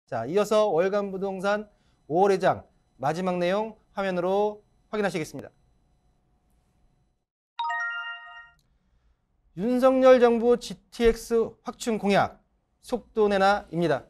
자, 이어서 월간 부동산 5월 회장 마지막 내용 화면으로 확인하시겠습니다. 윤석열 정부 GTX 확충 공약 속도 내나입니다.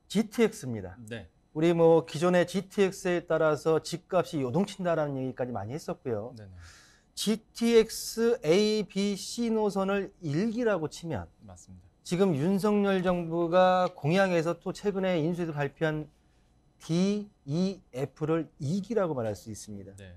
GTX입니다. 네. 우리 기존의 GTX에 따라서 집값이 요동친다라는 얘기까지 많이 했었고요. 네네. GTX A, B, C 노선을 1기라고 치면 맞습니다. 지금 윤석열 정부가 공약에서 또 최근에 인수해서 발표한 D, E, F를 2기라고 말할 수 있습니다. 네.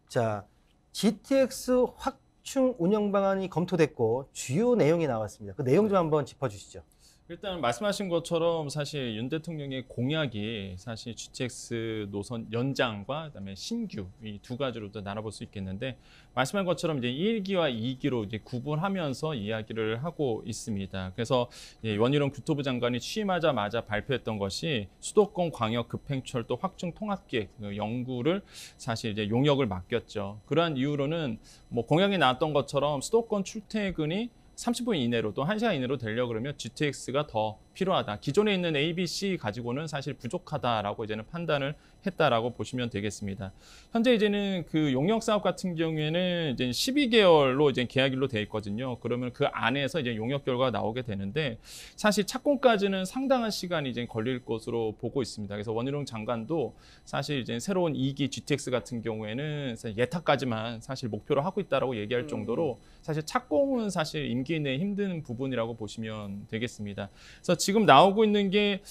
자, GTX 확충 운영 방안이 검토됐고 주요 내용이 나왔습니다. 그 내용 좀 한번 짚어주시죠. 일단 말씀하신 것처럼 사실 윤 대통령의 공약이 사실 GTX 노선 연장과 그다음에 신규 이 두 가지로 또 나눠볼 수 있겠는데 말씀한 것처럼 이제 1기와 2기로 이제 구분하면서 이야기를 하고 있습니다. 그래서 원희룡 교토부 장관이 취임하자마자 발표했던 것이 수도권 광역 급행철도 확충 통합계획 연구를 사실 이제 용역을 맡겼죠. 그러한 이유로는 공약에 나왔던 것처럼 수도권 출퇴근이 30분 이내로 또 1시간 이내로 되려고 그러면 GTX가 더 필요하다. 기존에 있는 A, B, C 가지고는 사실 부족하다라고 이제는 판단을 했다라고 보시면 되겠습니다. 현재 이제는 그 용역 사업 같은 경우에는 이제 12개월로 이제 계약일로 돼 있거든요. 그러면 그 안에서 이제 용역 결과가 나오게 되는데 사실 착공까지는 상당한 시간이 이제 걸릴 것으로 보고 있습니다. 그래서 원희룡 장관도 사실 이제 새로운 2기 GTX 같은 경우에는 예탁까지만 사실 목표로 하고 있다라고 얘기할 정도로 사실 착공은 사실 임기 내에 힘든 부분이라고 보시면 되겠습니다. 그래서 지금 나오고 있는 게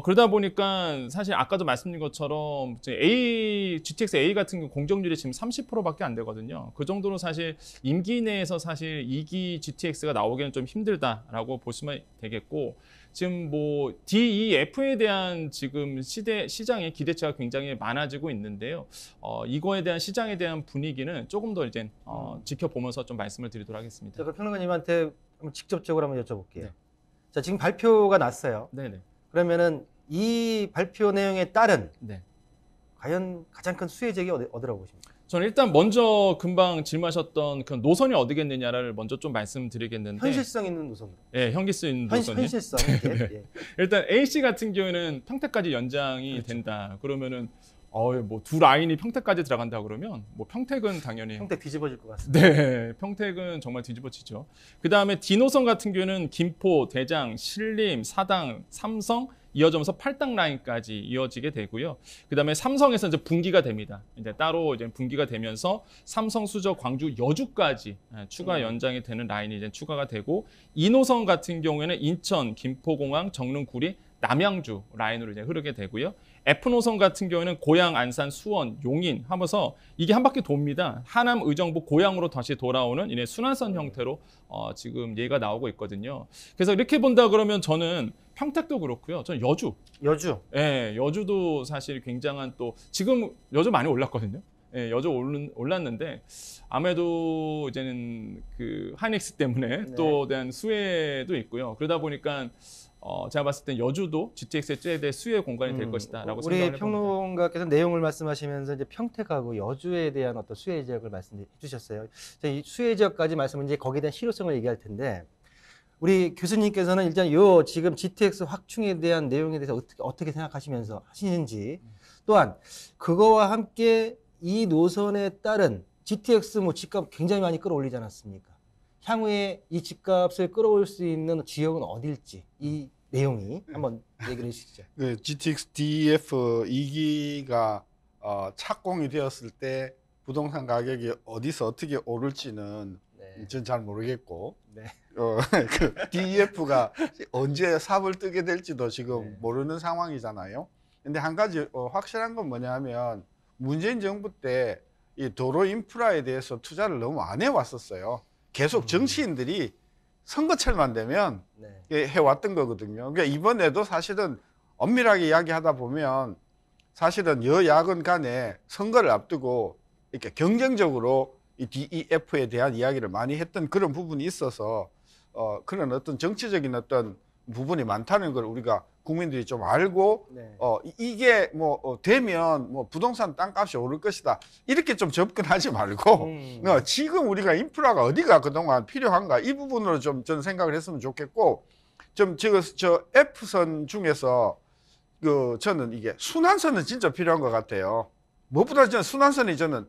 그러다 보니까 사실 아까도 말씀드린 것처럼 GTX A 같은 경우 공정률이 지금 30%밖에 안 되거든요. 그 정도로 사실 임기 내에서 사실 2기 GTX가 나오기는 좀 힘들다라고 보시면 되겠고 지금 DEF에 대한 지금 시장의 기대치가 굉장히 많아지고 있는데요. 이거에 대한 시장에 대한 분위기는 조금 더 이제 지켜보면서 좀 말씀을 드리도록 하겠습니다. 자, 그 평론가님한테 직접적으로 한번 여쭤볼게요. 네. 자, 지금 발표가 났어요. 네네. 그러면은 이 발표 내용에 따른 네. 과연 가장 큰 수혜지역이 어디라고 보십니까? 저는 일단 먼저 금방 질문하셨던 그 노선이 어디겠느냐를 먼저 좀 말씀드리겠는데 현실성 있는 노선으로. 예, 현기성 있는 노선이 현실성. 네. 예. 일단 AC 같은 경우에는 평택까지 연장이 그렇죠. 된다. 그러면은 두 라인이 평택까지 들어간다 그러면 평택은 당연히 평택 뒤집어질 것 같습니다. 네, 평택은 정말 뒤집어지죠. 그 다음에 D노선 같은 경우는 김포, 대장, 신림, 사당, 삼성 이어져서 팔당 라인까지 이어지게 되고요. 그 다음에 삼성에서 이제 분기가 됩니다. 이제 따로 이제 분기가 되면서 삼성, 수저, 광주, 여주까지 추가 연장이 되는 라인이 이제 추가가 되고 이노선 같은 경우에는 인천, 김포공항, 정릉, 구리, 남양주 라인으로 이제 흐르게 되고요. F노선 같은 경우에는 고양, 안산, 수원, 용인 하면서 이게 한 바퀴 돕니다. 하남, 의정부, 고양으로 다시 돌아오는 이제 순환선 형태로 지금 얘가 나오고 있거든요. 그래서 이렇게 본다 그러면 저는 평택도 그렇고요. 저는 여주. 예, 여주도 사실 굉장한 또 지금 여주 많이 올랐거든요. 예, 여주 올랐는데 아무래도 이제는 그 하이닉스 때문에 또 대한 수혜도 있고요. 그러다 보니까 제가 봤을 때 여주도 GTX의 최대 수혜 공간이 될 것이다라고 생각을 해봅니다. 우리 평론가께서 내용을 말씀하시면서 이제 평택하고 여주에 대한 어떤 수혜 지역을 말씀해 주셨어요. 이 수혜 지역까지 말씀은 이제 거기에 대한 실효성을 얘기할 텐데 우리 교수님께서는 일단 지금 GTX 확충에 대한 내용에 대해서 어떻게 생각하시면서 하시는지 또한 그거와 함께 이 노선에 따른 GTX 집값 굉장히 많이 끌어올리지 않았습니까? 향후에 이 집값을 끌어올 수 있는 지역은 어딜지 이 내용이 한번 얘기를 해주시죠. 그 GTX DF 2기가 착공이 되었을 때 부동산 가격이 어디서 어떻게 오를지는 전 잘 모르겠고 그 DEF가 언제 삽을 뜨게 될지도 지금 모르는 상황이잖아요. 근데 한 가지 확실한 건 뭐냐면 문재인 정부 때 이 도로 인프라에 대해서 투자를 너무 안 해왔었어요. 계속 정치인들이 선거철만 되면 해왔던 거거든요. 그러니까 이번에도 사실은 엄밀하게 이야기하다 보면 사실은 여야권 간에 선거를 앞두고 이렇게 경쟁적으로 이 DEF에 대한 이야기를 많이 했던 그런 부분이 있어서 그런 어떤 정치적인 어떤 부분이 많다는 걸 우리가 국민들이 좀 알고 이게 되면 부동산 땅값이 오를 것이다 이렇게 좀 접근하지 말고 지금 우리가 인프라가 어디가 그동안 필요한가 이 부분으로 좀 저는 생각을 했으면 좋겠고 저 F선 중에서 저는 이게 순환선은 진짜 필요한 것 같아요. 무엇보다 저는 순환선이 저는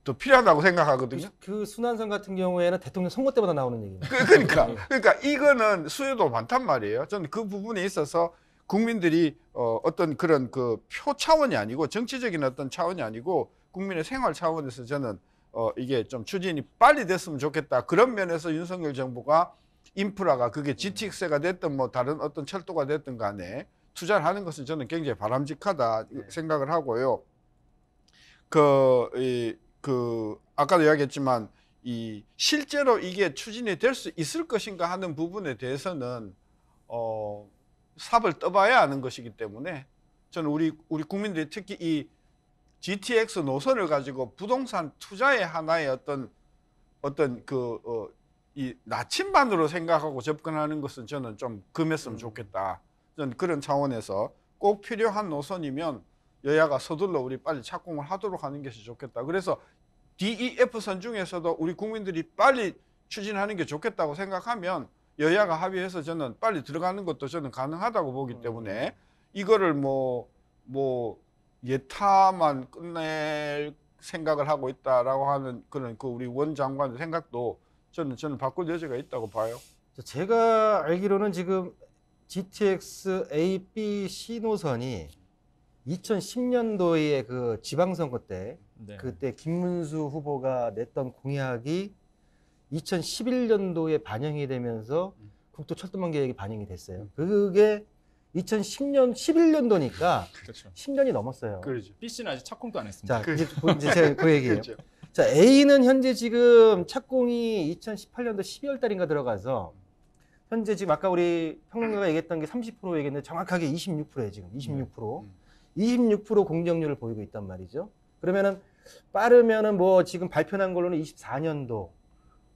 더 필요하다고 생각하거든요. 그 순환선 같은 경우에는 대통령 선거 때마다 나오는 얘기입니다. 그러니까 이거는 수요도 많단 말이에요. 저는 그 부분에 있어서 국민들이 어떤 그런 그 표 차원이 아니고 정치적인 어떤 차원이 아니고 국민의 생활 차원에서 저는 이게 좀 추진이 빨리 됐으면 좋겠다. 그런 면에서 윤석열 정부가 인프라가 그게 GTX가 됐든 뭐 다른 어떤 철도가 됐든 간에 투자를 하는 것은 저는 굉장히 바람직하다 생각을 하고요. 아까도 이야기했지만 실제로 이게 추진이 될 수 있을 것인가 하는 부분에 대해서는 삽을 떠봐야 하는 것이기 때문에 저는 우리 국민들이 특히 이 GTX 노선을 가지고 부동산 투자의 하나의 이 나침반으로 생각하고 접근하는 것은 저는 좀 금했으면 좋겠다. 저는 그런 차원에서 꼭 필요한 노선이면 여야가 서둘러 우리 빨리 착공을 하도록 하는 것이 좋겠다. 그래서 DEF선 중에서도 우리 국민들이 빨리 추진하는 게 좋겠다고 생각하면 여야가 합의해서 저는 빨리 들어가는 것도 저는 가능하다고 보기 때문에 이거를 뭐 예타만 끝낼 생각을 하고 있다라고 하는 그런 우리 원 장관의 생각도 저는 바꿀 여지가 있다고 봐요. 제가 알기로는 지금 GTX A, B, C 노선이 2010년도에 그 지방선거 때 그때 김문수 후보가 냈던 공약이 2011년도에 반영이 되면서 국토철도망 계획이 반영이 됐어요. 그게 2010년 11년도니까 그렇죠. 10년이 넘었어요. 그렇죠. B씨는 아직 착공도 안 했습니다. 자, 이제 제가 그 얘기예요. 그렇죠. 자, A는 현재 지금 착공이 2018년도 12월 달인가 들어가서 현재 지금 아까 우리 평론가가 얘기했던 게 30% 얘기했는데 정확하게 26%예요, 지금. 26%. 26% 공정률을 보이고 있단 말이죠. 그러면은 빠르면은 뭐 지금 발표한 걸로는 24년도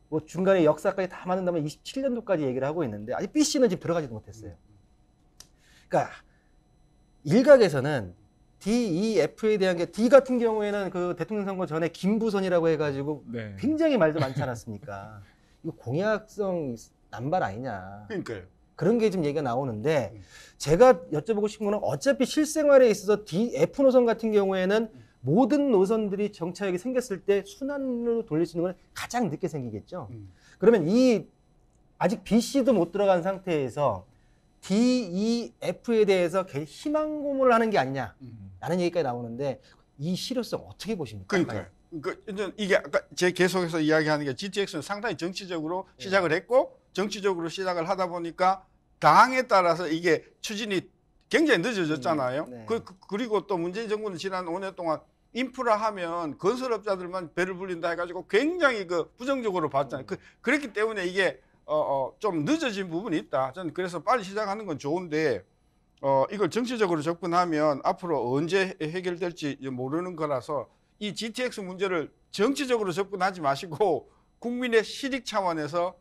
뭐 중간에 역사까지 다 맞는다면 27년도까지 얘기를 하고 있는데 아직 B씨는 지금 들어가지도 못했어요. 그러니까 일각에서는 DEF에 대한 게 D 같은 경우에는 그 대통령 선거 전에 김부선이라고 해가지고 굉장히 말도 많지 않았습니까? 이거 공약성 남발 아니냐. 그러니까요. 그런 게 좀 얘기가 나오는데 제가 여쭤보고 싶은 거는 어차피 실생활에 있어서 DF 노선 같은 경우에는 모든 노선들이 정차역이 생겼을 때 순환으로 돌릴 수 있는 건 가장 늦게 생기겠죠. 그러면 아직 BC도 못 들어간 상태에서 DEF에 대해서 희망 고문을 하는 게 아니냐라는 얘기까지 나오는데 이 실효성 어떻게 보십니까? 그러니까요. 이게 아까 제 계속해서 이야기하는 게 GTX는 상당히 정치적으로 시작을 했고 정치적으로 시작을 하다 보니까 당에 따라서 이게 추진이 굉장히 늦어졌잖아요. 네. 그리고 또 문재인 정부는 지난 5년 동안 인프라 하면 건설업자들만 배를 불린다 해가지고 굉장히 부정적으로 봤잖아요. 그렇기 때문에 이게 좀 늦어진 부분이 있다. 저는 그래서 빨리 시작하는 건 좋은데 이걸 정치적으로 접근하면 앞으로 언제 해결될지 모르는 거라서 이 GTX 문제를 정치적으로 접근하지 마시고 국민의 실익 차원에서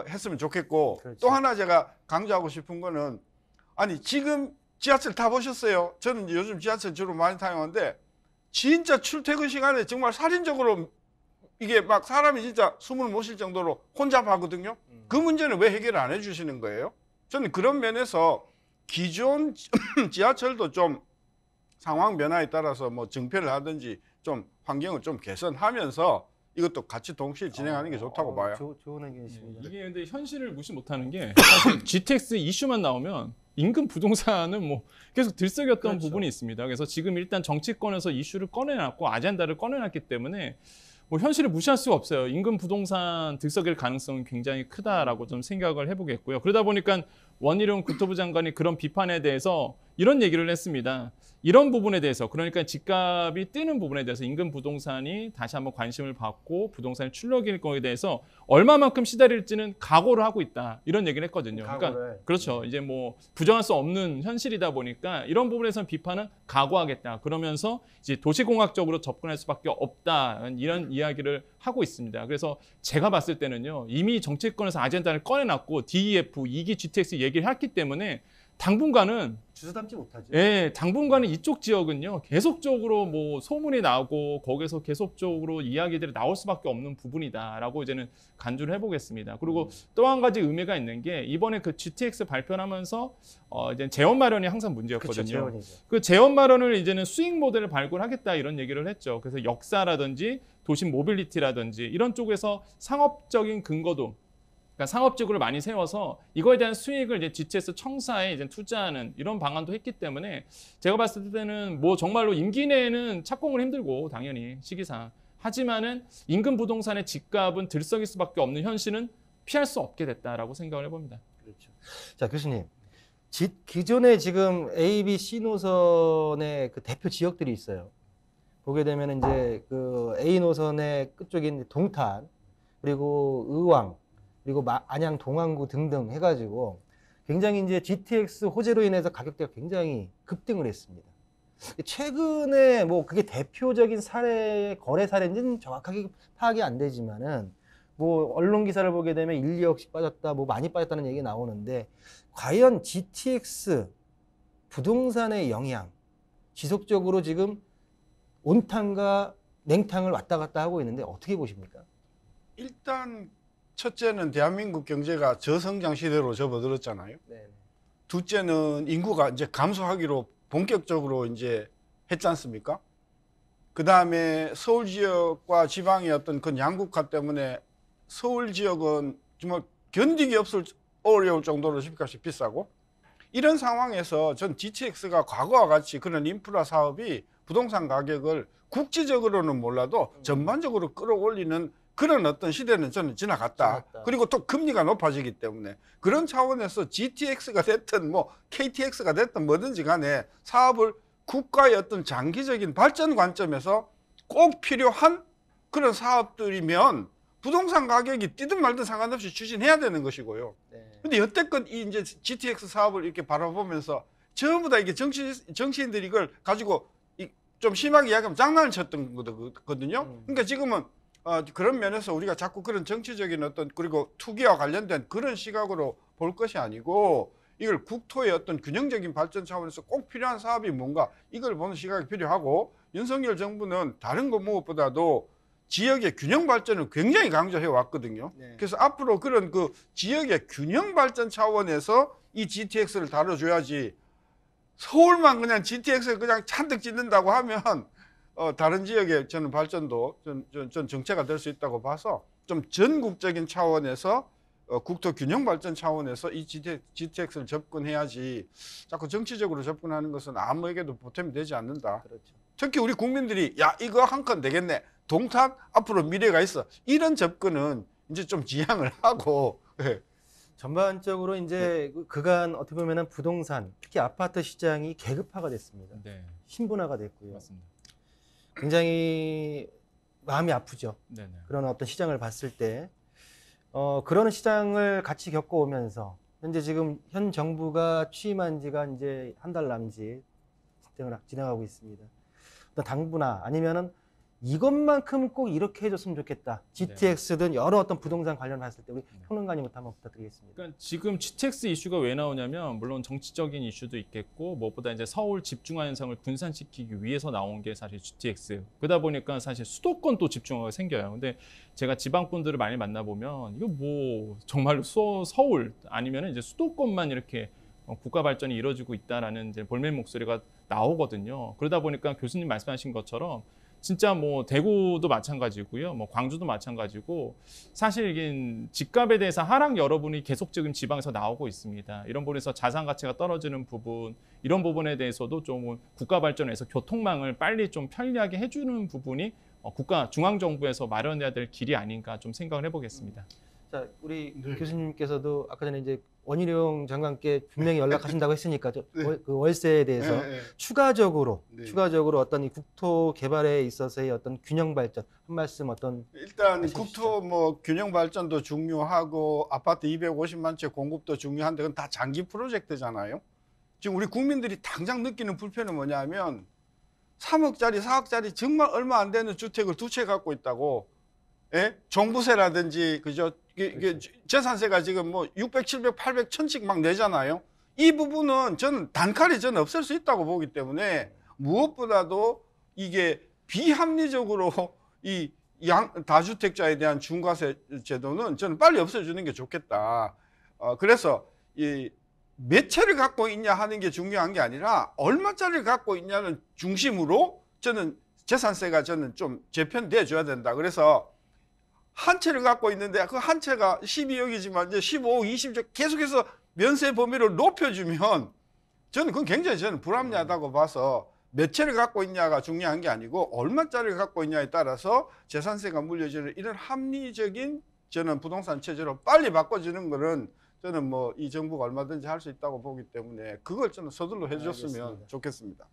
했으면 좋겠고 그렇죠. 또 하나 제가 강조하고 싶은 거는 아니 지금 지하철 타보셨어요? 저는 요즘 지하철 주로 많이 타용하는데 진짜 출퇴근 시간에 정말 살인적으로 이게 막 사람이 진짜 숨을 못 쉴 정도로 혼잡하거든요. 그 문제는 왜 해결을 안 해주시는 거예요? 저는 그런 면에서 기존 지하철도 좀 상황 변화에 따라서 뭐 증폐를 하든지 좀 환경을 좀 개선하면서 이것도 같이 동시에 진행하는 게 좋다고 봐요. 좋은 의견이십니다. 이게 근데 현실을 무시 못하는 게 사실 GTX 이슈만 나오면 인근 부동산은 뭐 계속 들썩였던 그렇죠. 부분이 있습니다. 그래서 지금 일단 정치권에서 이슈를 꺼내놨고 아젠다를 꺼내놨기 때문에 뭐 현실을 무시할 수가 없어요. 인근 부동산 들썩일 가능성은 굉장히 크다라고 좀 생각을 해보겠고요. 그러다 보니까 원희룡 국토부 장관이 그런 비판에 대해서 이런 얘기를 했습니다. 이런 부분에 대해서 그러니까 집값이 뛰는 부분에 대해서 인근 부동산이 다시 한번 관심을 받고 부동산이 출렁일 거에 대해서 얼마만큼 시달릴지는 각오를 하고 있다. 이런 얘기를 했거든요. 그러니까 그렇죠. 이제 뭐 부정할 수 없는 현실이다 보니까 이런 부분에서는 비판은 각오하겠다. 그러면서 이제 도시공학적으로 접근할 수밖에 없다. 이런 이야기를 하고 있습니다. 그래서 제가 봤을 때는요. 이미 정치권에서 아젠다를 꺼내놨고 DEF, 2기 GTX 얘기를 했기 때문에 당분간은 주소 담지 못하죠. 예, 당분간은 이쪽 지역은요 계속적으로 뭐 소문이 나고 거기서 계속적으로 이야기들이 나올 수밖에 없는 부분이다라고 이제는 간주를 해보겠습니다. 그리고 또 한 가지 의미가 있는 게 이번에 그 GTX 발표하면서 이제 재원 마련이 항상 문제였거든요. 그쵸, 재원이죠. 그 재원 마련을 이제는 수익 모델을 발굴하겠다 이런 얘기를 했죠. 그래서 역사라든지 도심 모빌리티라든지 이런 쪽에서 상업적인 근거도 그러니까 상업지구를 많이 세워서 이거에 대한 수익을 이제 GTX 청사에 이제 투자하는 이런 방안도 했기 때문에 제가 봤을 때는 뭐 정말로 임기 내에는 착공을 힘들고 당연히 시기상 하지만은 인근 부동산의 집값은 들썩일 수밖에 없는 현실은 피할 수 없게 됐다라고 생각을 해봅니다. 그렇죠. 자, 교수님. 기존에 지금 A, B, C 노선의 그 대표 지역들이 있어요. 보게 되면 이제 그 A 노선의 끝쪽인 동탄, 그리고 의왕, 그리고 안양 동안구 등등 해가지고 굉장히 이제 GTX 호재로 인해서 가격대가 굉장히 급등을 했습니다. 최근에 뭐 그게 대표적인 사례, 거래 사례인지는 정확하게 파악이 안 되지만은 뭐 언론 기사를 보게 되면 1, 2억씩 빠졌다, 뭐 많이 빠졌다는 얘기 나오는데 과연 GTX 부동산의 영향 지속적으로 지금 온탕과 냉탕을 왔다 갔다 하고 있는데 어떻게 보십니까? 일단 첫째는 대한민국 경제가 저성장 시대로 접어들었잖아요. 네. 둘째는 인구가 이제 감소하기로 본격적으로 이제 했지 않습니까? 그 다음에 서울 지역과 지방의 어떤 그 양극화 때문에 서울 지역은 정말 견디기 어려울 정도로 집값이 비싸고 이런 상황에서 전 GTX가 과거와 같이 그런 인프라 사업이 부동산 가격을 국지적으로는 몰라도 전반적으로 끌어올리는 그런 어떤 시대는 저는 지나갔다. 그리고 또 금리가 높아지기 때문에 그런 차원에서 GTX가 됐든 뭐 KTX가 됐든 뭐든지 간에 사업을 국가의 어떤 장기적인 발전 관점에서 꼭 필요한 그런 사업들이면 부동산 가격이 뛰든 말든 상관없이 추진해야 되는 것이고요. 근데 여태껏 이 이제 GTX 사업을 이렇게 바라보면서 전부 다 이게 정치인들이 이걸 가지고 좀 심하게 이야기하면 장난을 쳤던 거거든요. 그러니까 지금은 그런 면에서 우리가 자꾸 그런 정치적인 어떤 그리고 투기와 관련된 그런 시각으로 볼 것이 아니고 이걸 국토의 어떤 균형적인 발전 차원에서 꼭 필요한 사업이 뭔가 이걸 보는 시각이 필요하고 윤석열 정부는 다른 것 무엇보다도 지역의 균형 발전을 굉장히 강조해 왔거든요. 네. 그래서 앞으로 그런 그 지역의 균형 발전 차원에서 이 GTX를 다뤄줘야지 서울만 그냥 GTX를 그냥 잔뜩 짓는다고 하면 다른 지역의 저는 발전도 전 정체가 될 수 있다고 봐서 좀 전국적인 차원에서 국토 균형 발전 차원에서 이 GTX를 접근해야지 자꾸 정치적으로 접근하는 것은 아무에게도 보탬이 되지 않는다. 그렇죠. 특히 우리 국민들이 야 이거 한 건 되겠네. 동탄 앞으로 미래가 있어. 이런 접근은 이제 좀 지양을 하고 전반적으로 이제 그간 어떻게 보면은 부동산, 특히 아파트 시장이 계급화가 됐습니다. 네, 신분화가 됐고요. 맞습니다. 굉장히 마음이 아프죠. 네, 네. 그런 어떤 시장을 봤을 때 그런 시장을 같이 겪어오면서 현재 지금 현 정부가 취임한 지가 이제 한 달 남짓 진행하고 있습니다. 어떤 당부나 아니면은 이것만큼 꼭 이렇게 해줬으면 좋겠다. GTX든 여러 어떤 부동산 관련했을 때 우리 평론가님부터 한번 부탁드리겠습니다. 그러니까 지금 GTX 이슈가 왜 나오냐면 물론 정치적인 이슈도 있겠고 무엇보다 이제 서울 집중화 현상을 분산시키기 위해서 나온 게 사실 GTX. 그러다 보니까 사실 수도권 또 집중화가 생겨요. 근데 제가 지방분들을 많이 만나보면 이거 뭐 정말로 서울 아니면 이제 수도권만 이렇게 국가 발전이 이루어지고 있다라는 이제 볼멘 목소리가 나오거든요. 그러다 보니까 교수님 말씀하신 것처럼 진짜 뭐 대구도 마찬가지고요, 뭐 광주도 마찬가지고 사실 이게 집값에 대해서 하락 여러분이 계속적인 지방에서 나오고 있습니다. 이런 부분에서 자산 가치가 떨어지는 부분, 이런 부분에 대해서도 좀 국가 발전에서 교통망을 빨리 좀 편리하게 해주는 부분이 국가 중앙 정부에서 마련해야 될 길이 아닌가 좀 생각을 해보겠습니다. 자, 우리 교수님께서도 아까 전에 이제 원희룡 장관께 분명히 연락하신다고 했으니까 그 월세에 대해서 추가적으로 어떤 이 국토 개발에 있어서의 어떤 균형 발전 한 말씀 어떤 일단 하시죠. 국토 뭐 균형 발전도 중요하고 아파트 250만 채 공급도 중요한데 그건 다 장기 프로젝트잖아요. 지금 우리 국민들이 당장 느끼는 불편은 뭐냐면 3억짜리 4억짜리 정말 얼마 안 되는 주택을 2채 갖고 있다고. 예? 종부세라든지 그죠? 이게 재산세가 지금 뭐 600, 700, 800, 1000씩 막 내잖아요. 이 부분은 저는 단칼에 저는 없앨 수 있다고 보기 때문에 무엇보다도 이게 비합리적으로 이 다주택자에 대한 중과세 제도는 저는 빨리 없애주는 게 좋겠다. 그래서 이 몇 채를 갖고 있냐 하는 게 중요한 게 아니라 얼마짜리를 갖고 있냐는 중심으로 저는 재산세가 저는 좀 재편돼 줘야 된다. 그래서 한 채를 갖고 있는데 그 한 채가 12억이지만 이제 15억, 20억 계속해서 면세 범위를 높여주면 저는 그건 굉장히 저는 불합리하다고 봐서 몇 채를 갖고 있냐가 중요한 게 아니고 얼마짜리를 갖고 있냐에 따라서 재산세가 물려지는 이런 합리적인 저는 부동산 체제로 빨리 바꿔주는 거는 저는 뭐 이 정부가 얼마든지 할 수 있다고 보기 때문에 그걸 저는 서둘러 해줬으면 알겠습니다. 좋겠습니다.